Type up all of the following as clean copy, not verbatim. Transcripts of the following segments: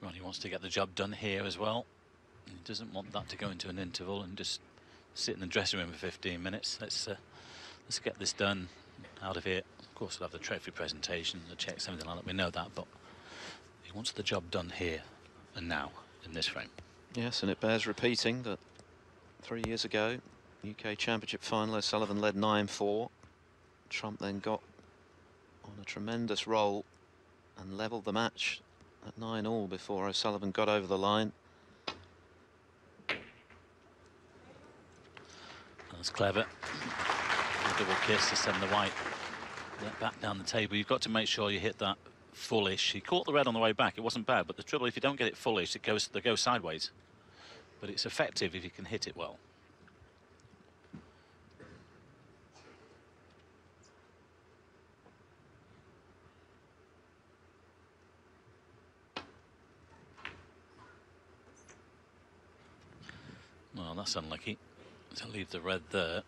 Ronnie wants to get the job done here as well. He doesn't want that to go into an interval and just sit in the dressing room for 15 minutes. Let's get this done out of here. Of course, we'll have the trophy presentation, the checks, everything like that. We know that, but he wants the job done here and now in this frame. Yes, and it bears repeating that 3 years ago, UK Championship final, O'Sullivan led 9-4. Trump then got on a tremendous roll and levelled the match at 9-all before O'Sullivan got over the line. That's clever. A double kiss to send the white back down the table. You've got to make sure you hit that fullish. He caught the red on the way back. It wasn't bad, but the trouble, if you don't get it fullish, they go sideways. But it's effective if you can hit it well. Well, that's unlucky to leave the red there,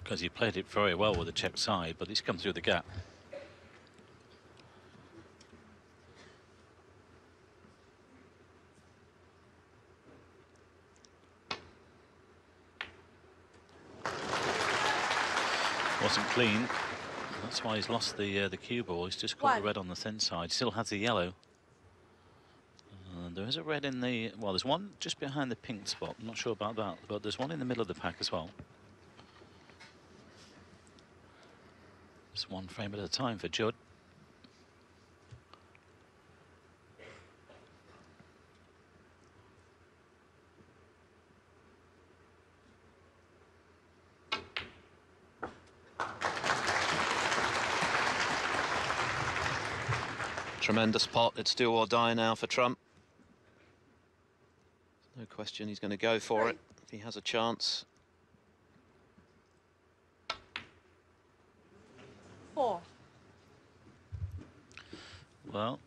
because he played it very well with the check side, but he's come through the gap. Wasn't clean. That's why he's lost the cue ball. He's just got the red on the thin side. Still has the yellow. There is a red in the... Well, there's one just behind the pink spot. I'm not sure about that, but there's one in the middle of the pack as well. Just one frame at a time for Judd. Tremendous pot. It's do or die now for Trump. No question he's going to go for it if he has a chance. 4. Well,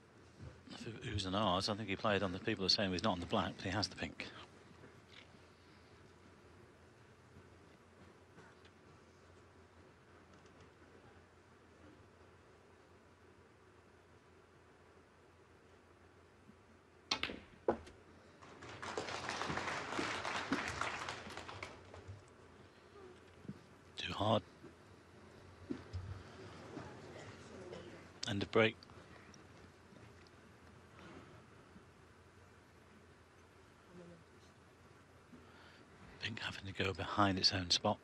if it was an ours, I think he played on the... People are saying he's not on the black, but he has the pink. Too hard. End of break. Pink having to go behind its own spot.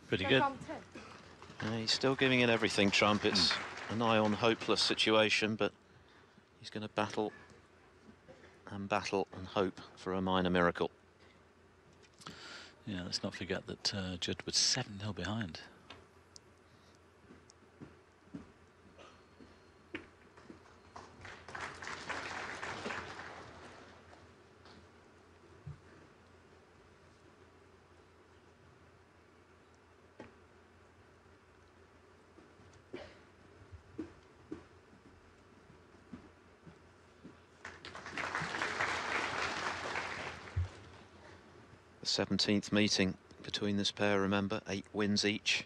Pretty good. He's still giving it everything, Trump. It's a nigh-on hopeless situation, but he's going to battle and battle and hope for a minor miracle. Yeah, let's not forget that Judd was 7-0 behind. The 17th meeting between this pair, remember, 8 wins each.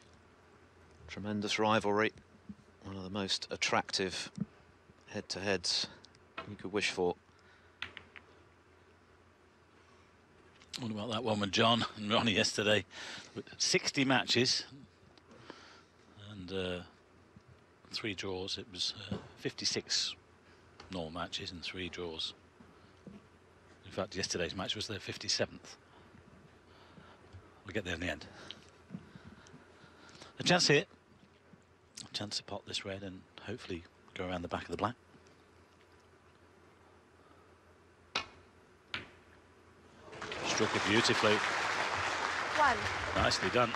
Tremendous rivalry. One of the most attractive head-to-heads you could wish for. What about that one with John and Ronnie yesterday? With 60 matches and 3 draws. It was 56 normal matches and 3 draws. In fact, yesterday's match was their 57th. We'll get there in the end. A chance here. A chance to pot this red and hopefully go around the back of the black. Struck it beautifully. 1. Nicely done.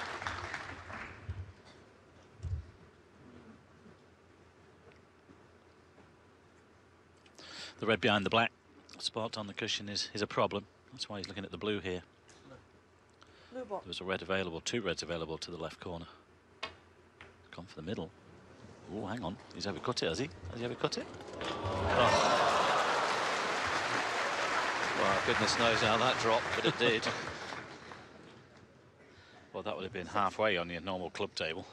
The red behind the black spot on the cushion is a problem. That's why he's looking at the blue here. Blue ball. There was a red available, 2 reds available to the left corner. Gone for the middle. Oh, hang on. He's overcut it, has he? Has he overcut it? Oh. Well, goodness knows how that dropped, but it did. Well, that would have been halfway on your normal club table.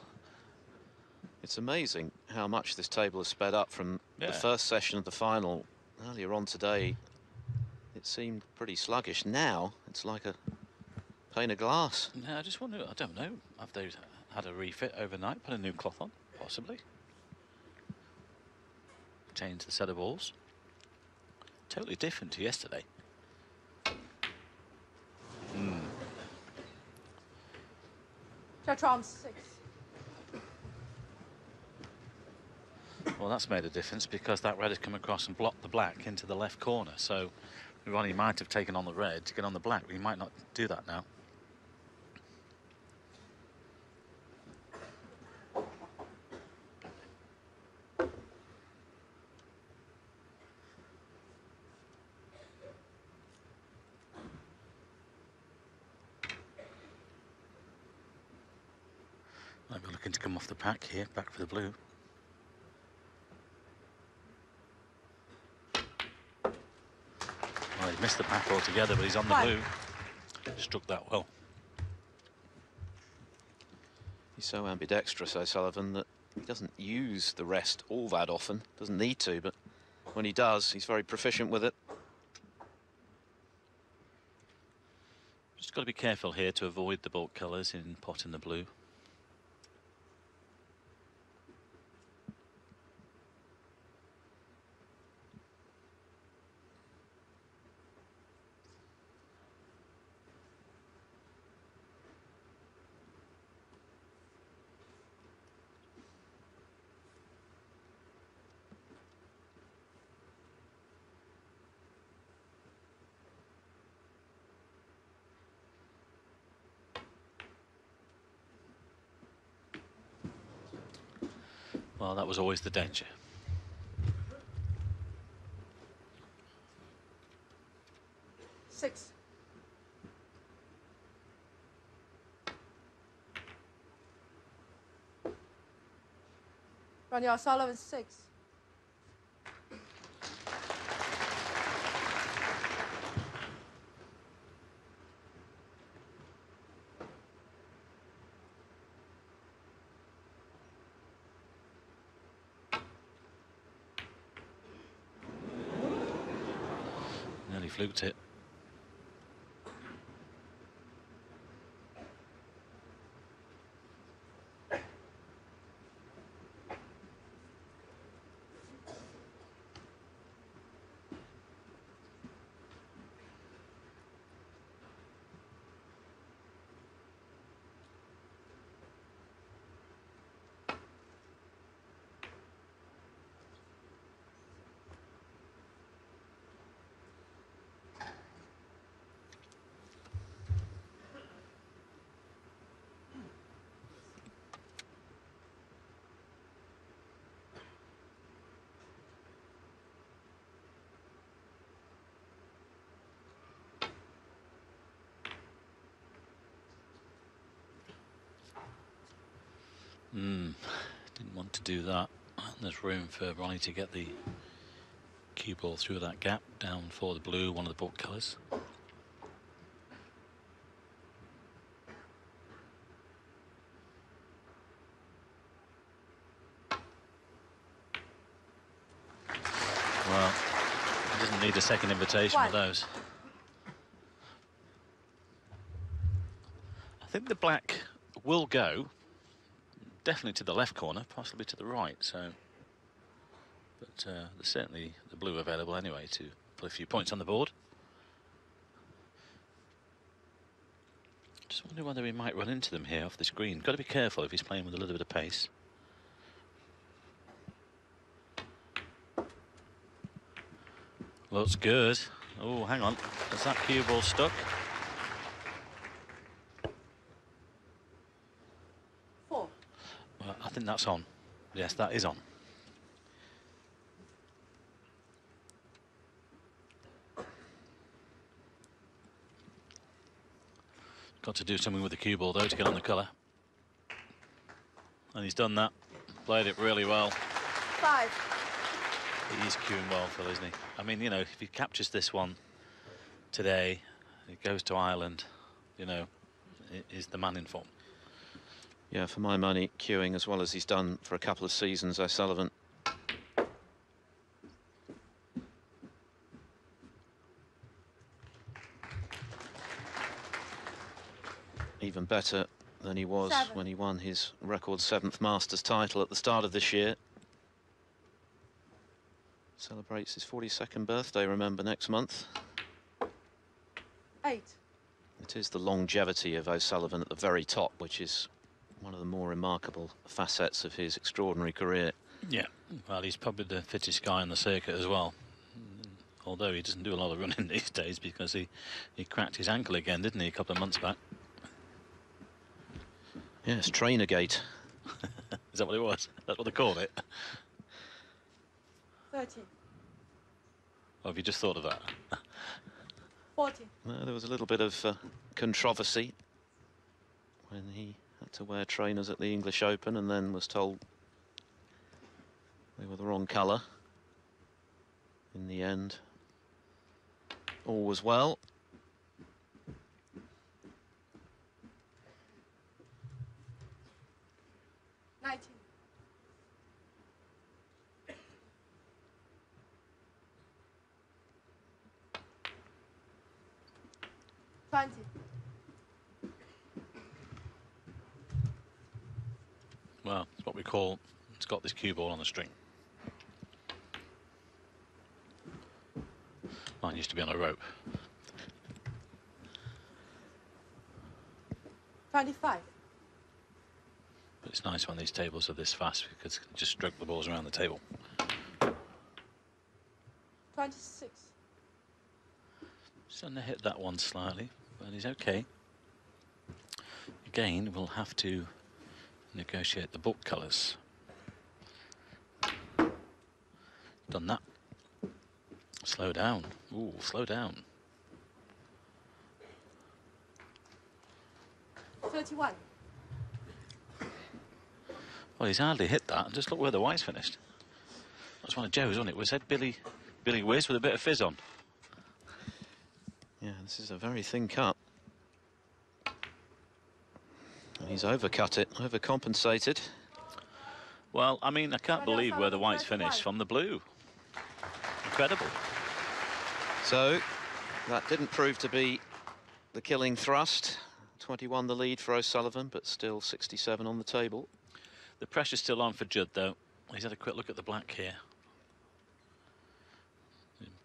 It's amazing how much this table has sped up from the first session of the final. Earlier on today, it seemed pretty sluggish. Now, it's like a pane of glass. Yeah, I just wonder, I don't know, have they had a refit overnight, put a new cloth on, possibly? Change the set of balls. Totally different to yesterday. Trump 6. Well, that's made a difference because that red has come across and blocked the black into the left corner. So Ronnie might have taken on the red to get on the black, but he might not do that now. Might be looking to come off the pack here, back for the blue. Well, he missed the pack altogether, but he's on the blue. Struck that well. He's so ambidextrous, O'Sullivan, that he doesn't use the rest all that often. Doesn't need to, but when he does, he's very proficient with it. Just got to be careful here to avoid the bulk colours in pot and the blue. Well, that was always the danger. Six. Ronnie O'Sullivan 6. Nearly fluked it. Didn't want to do that. And there's room for Ronnie to get the cue ball through that gap down for the blue, one of the bulk colours. Well, he doesn't need a second invitation with those. I think the black will go definitely to the left corner, possibly to the right. So, but there's certainly the blue available anyway to put a few points on the board. Just wonder whether he might run into them here off this green. Got to be careful if he's playing with a little bit of pace. Looks good. Oh, hang on. Is that cue ball stuck? 4. Well, I think that's on. Yes, that is on. Got to do something with the cue ball though to get on the colour. And he's done that. Played it really well. 5. He is cueing well, Phil, isn't he? I mean, you know, if he captures this one today, he goes to Ireland, you know, is the man in form. Yeah, for my money, cueing as well as he's done for a couple of seasons, O'Sullivan. Even better than he was 7. when he won his record 7th Masters title at the start of this year. Celebrates his 42nd birthday, remember, next month. 8. It is the longevity of O'Sullivan at the very top, which is one of the more remarkable facets of his extraordinary career. Yeah, well, he's probably the fittest guy on the circuit as well. Although he doesn't do a lot of running these days because he cracked his ankle again, didn't he, a couple of months back? Yes, Trainergate. Is that what it was? That's what they called it? 13. Or have you just thought of that? 14. Well, there was a little bit of controversy when he had to wear trainers at the English Open and then was told they were the wrong colour. In the end, all was well. 19. 20. Well, it's what we call, it's got this cue ball on the string. Mine used to be on a rope. 25. But it's nice when these tables are this fast because you can just stroke the balls around the table. 26. Starting to hit that one slightly, but he's okay. Again, we'll have to negotiate the book colours. Done that. Slow down. Ooh, slow down. 31. Well, he's hardly hit that. Just look where the white's finished. That's one of Joe's, wasn't it? We said Billy Whiz with a bit of fizz on. Yeah, this is a very thin cut. And he's overcut it, overcompensated. Well, I mean, I can't believe where the white's finished from the blue. Incredible. So, that didn't prove to be the killing thrust. 21 the lead for O'Sullivan, but still 67 on the table. The pressure's still on for Judd, though. He's had a quick look at the black here.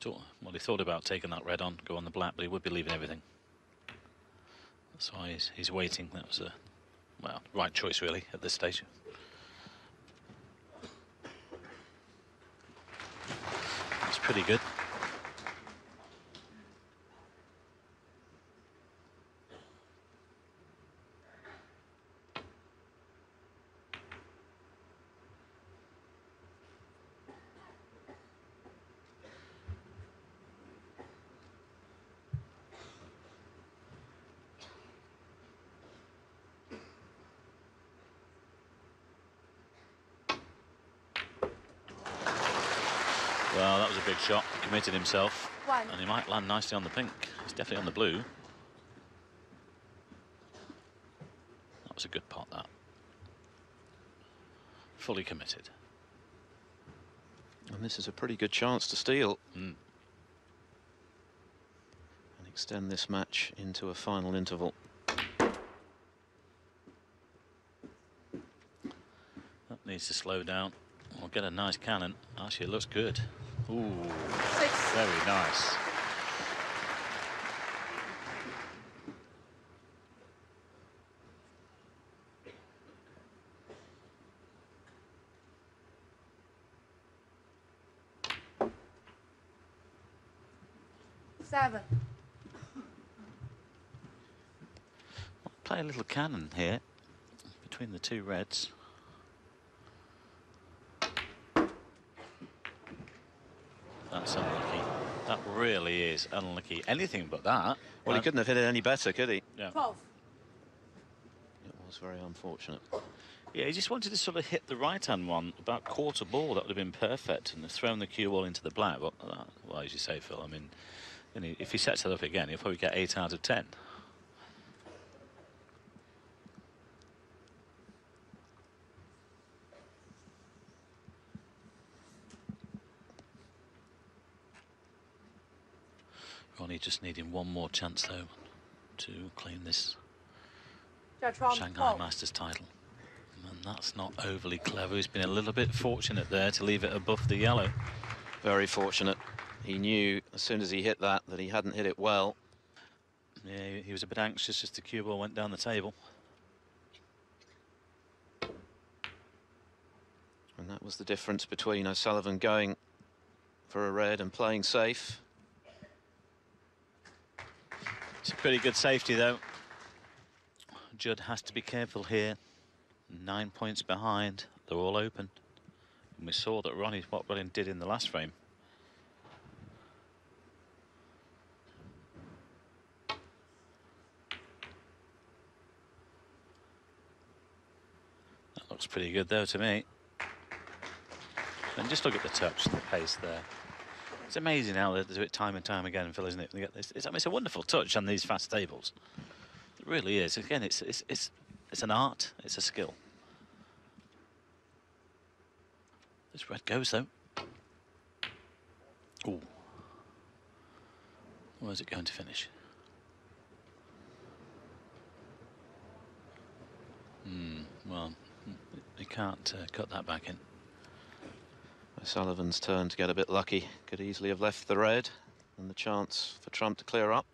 Well, he thought about taking that red on, go on the black, but he would be leaving everything. That's why he's waiting. That was a, well, right choice, really, at this stage. It's pretty good. Well, that was a big shot. Committed himself. 1. And he might land nicely on the pink. He's definitely on the blue. That was a good pot, that. Fully committed. And this is a pretty good chance to steal. Mm. And extend this match into a final interval. That needs to slow down. We'll get a nice cannon. Actually, it looks good. Ooh, 6. very nice. Seven. Play a little cannon here between the two reds. That's unlucky. That really is unlucky. Anything but that. Well, he couldn't have hit it any better, could he? Yeah. 12. was very unfortunate. Yeah, he just wanted to sort of hit the right-hand one about quarter ball. That would have been perfect, and thrown the cue ball into the black. Well, as you say, Phil, I mean, if he sets that up again, he'll probably get 8 out of 10. Ronnie just needing one more chance, though, to claim this Shanghai Masters title. And that's not overly clever. He's been a little bit fortunate there to leave it above the yellow. Very fortunate. He knew as soon as he hit that he hadn't hit it well. Yeah, he was a bit anxious as the cue ball went down the table. And that was the difference between O'Sullivan going for a red and playing safe. It's a pretty good safety, though. Judd has to be careful here. 9 points behind. They're all open. And we saw that what Ronnie did in the last frame. That looks pretty good, though, to me. And just look at the touch, the pace there. It's amazing how they do it time and time again, Phil, isn't it? They get this. I mean, it's a wonderful touch on these fast tables. It really is. Again, it's an art. It's a skill. This red goes, though. Ooh. Where's it going to finish? Well, you can't cut that back in. O'Sullivan's turn to get a bit lucky. Could easily have left the red, and the chance for Trump to clear up.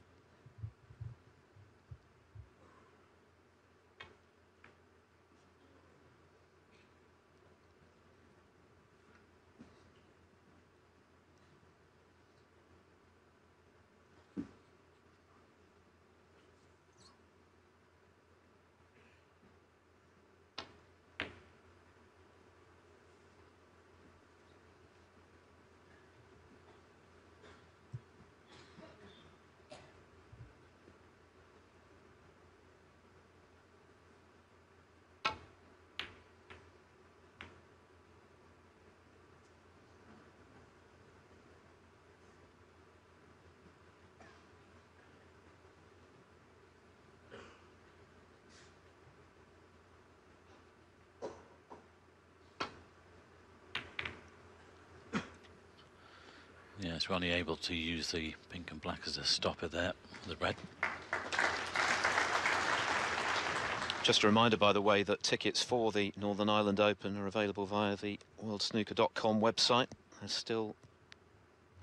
Yes, Ronnie able to use the pink and black as a stopper there, the red. Just a reminder, by the way, that tickets for the Northern Ireland Open are available via the worldsnooker.com website. There's still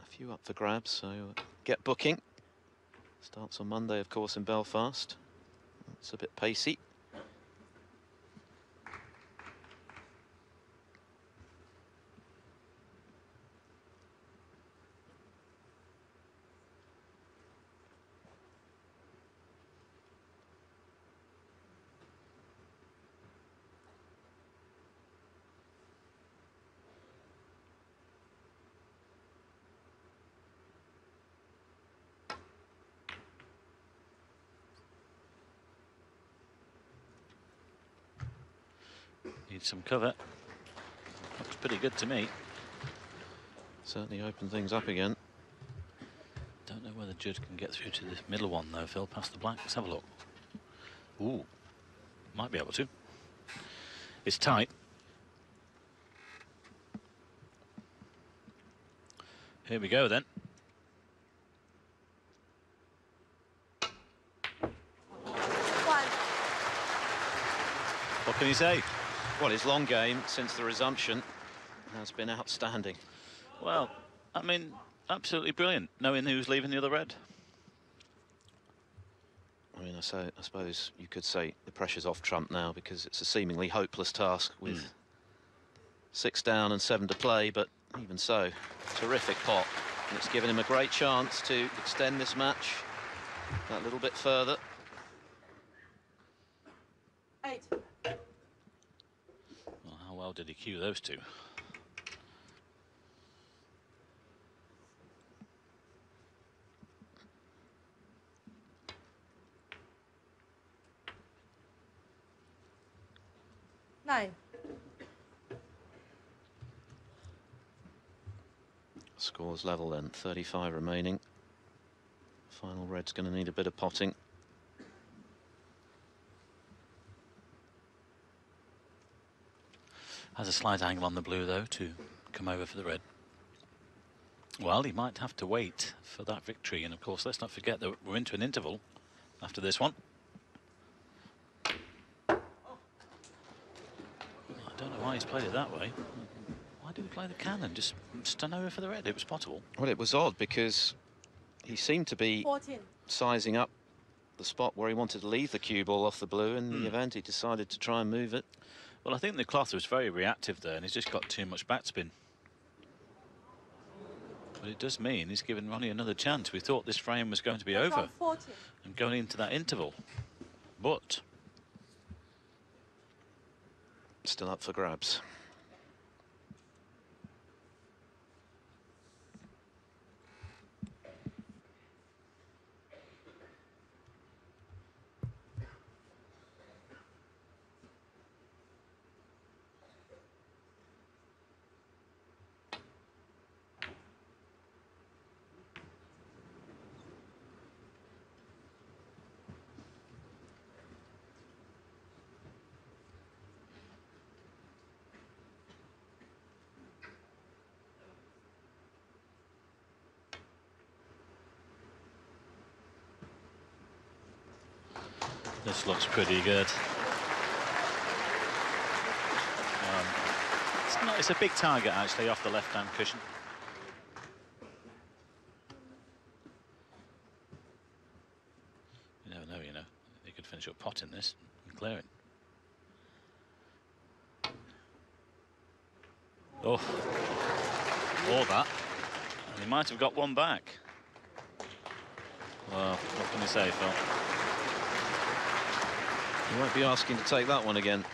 a few up for grabs, so get booking. Starts on Monday, of course, in Belfast. It's a bit pacey. Needs some cover. Looks pretty good to me. Certainly open things up again. Don't know whether Judd can get through to the middle one, though, Phil, past the black. Let's have a look. Ooh, might be able to. It's tight. Here we go, then. What can you say? Well, his long game since the resumption has been outstanding. Well, I mean, absolutely brilliant, knowing who's leaving the other red. I mean, I suppose you could say the pressure's off Trump now, because it's a seemingly hopeless task with 6 down and 7 to play, but even so, terrific pot. And it's given him a great chance to extend this match that little bit further. 8. Well, how well did he cue those two? 9. Scores level then, 35 remaining. Final red's going to need a bit of potting. Has a slight angle on the blue though to come over for the red. Well, he might have to wait for that victory, and of course let's not forget that we're into an interval after this one. I don't know why he's played it that way. Why did he play the cannon? Just stun over for the red. It was possible. Well, it was odd because he seemed to be 14. sizing up the spot where he wanted to leave the cue ball off the blue. In the event, he decided to try and move it. Well, I think the cloth was very reactive there, and he's just got too much backspin. But it does mean he's given Ronnie another chance. We thought this frame was going to be over 14. and going into that interval, but Still up for grabs. this looks pretty good. It's a big target actually off the left-hand cushion. You never know, you know. They could finish up potting this and clearing. Oh, or that. And he might have got one back. Well, what can you say, Phil? You won't be asking to take that one again.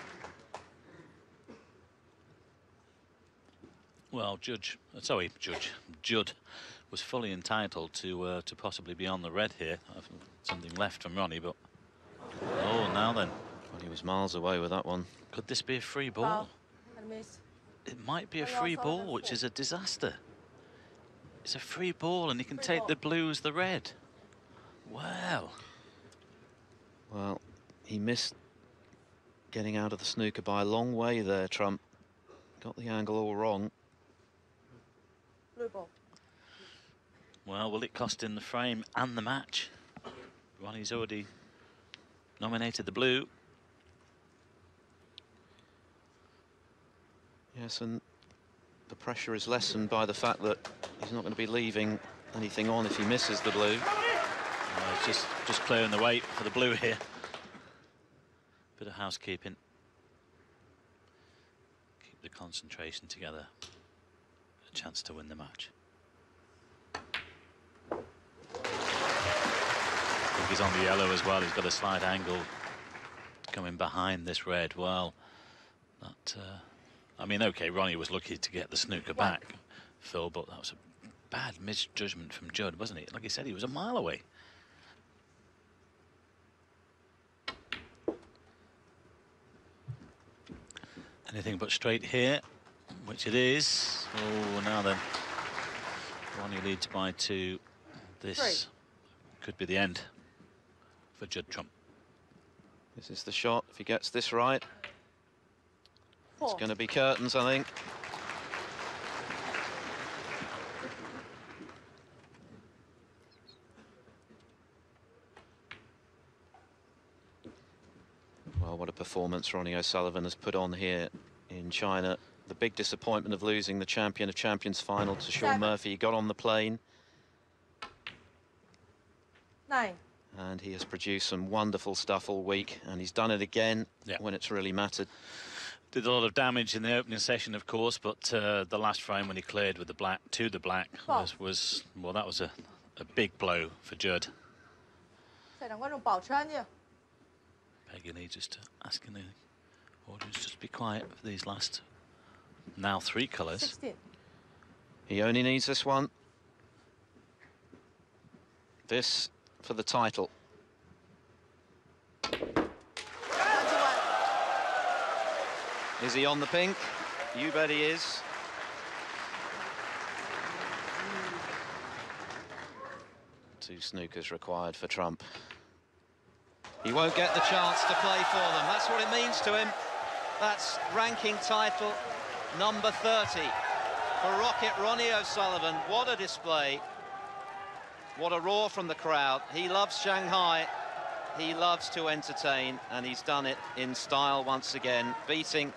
Well, Judd was fully entitled to possibly be on the red here. Something left from Ronnie, but oh, now then. Well, he was miles away with that one. Could this be a free ball? Foul. And miss. It might be a free ball, which is a disaster. It's a free ball, and he can take the blue as the red. Wow. Well, he missed getting out of the snooker by a long way there, Trump. Got the angle all wrong. Blue ball. Well, will it cost him the frame and the match? Ronnie's already nominated the blue. Yes, and the pressure is lessened by the fact that he's not going to be leaving anything on if he misses the blue. It's just clearing the way for the blue here. Bit of housekeeping. Keep the concentration together. A chance to win the match. I think he's on the yellow as well. He's got a slight angle coming behind this red. Well, that... I mean, OK, Ronnie was lucky to get the snooker back, Phil, but that was a bad misjudgment from Judd, wasn't it? Like he said, he was a mile away. Anything but straight here, which it is. Oh, now then. Ronnie leads by 2. This could be the end for Judd Trump. This is the shot. If he gets this right, it's going to be curtains, I think. Well, what a performance Ronnie O'Sullivan has put on here in China. The big disappointment of losing the Champion of Champions final to Sean Murphy. He got on the plane. 9. And he has produced some wonderful stuff all week, and he's done it again when it's really mattered. Did a lot of damage in the opening session, of course, but the last frame when he cleared with the black was well, that was a big blow for Judd. 这两观众保持安静。 Peggy just asking the audience just be quiet for these last now 3 colours. 16. He only needs this one. This for the title. 21. Is he on the pink? You bet he is. Two snookers required for Trump. He won't get the chance to play for them. That's what it means to him. That's ranking title number 30 for Rocket Ronnie O'Sullivan. What a display. What a roar from the crowd. He loves Shanghai. He loves to entertain, and he's done it in style once again, beating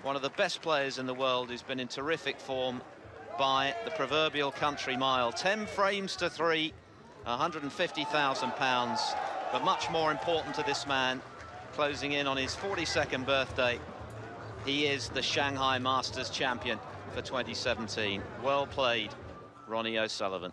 one of the best players in the world who's been in terrific form by the proverbial country mile. 10 frames to 3, £150,000. But much more important to this man, closing in on his 42nd birthday, he is the Shanghai Masters champion for 2017. Well played, Ronnie O'Sullivan.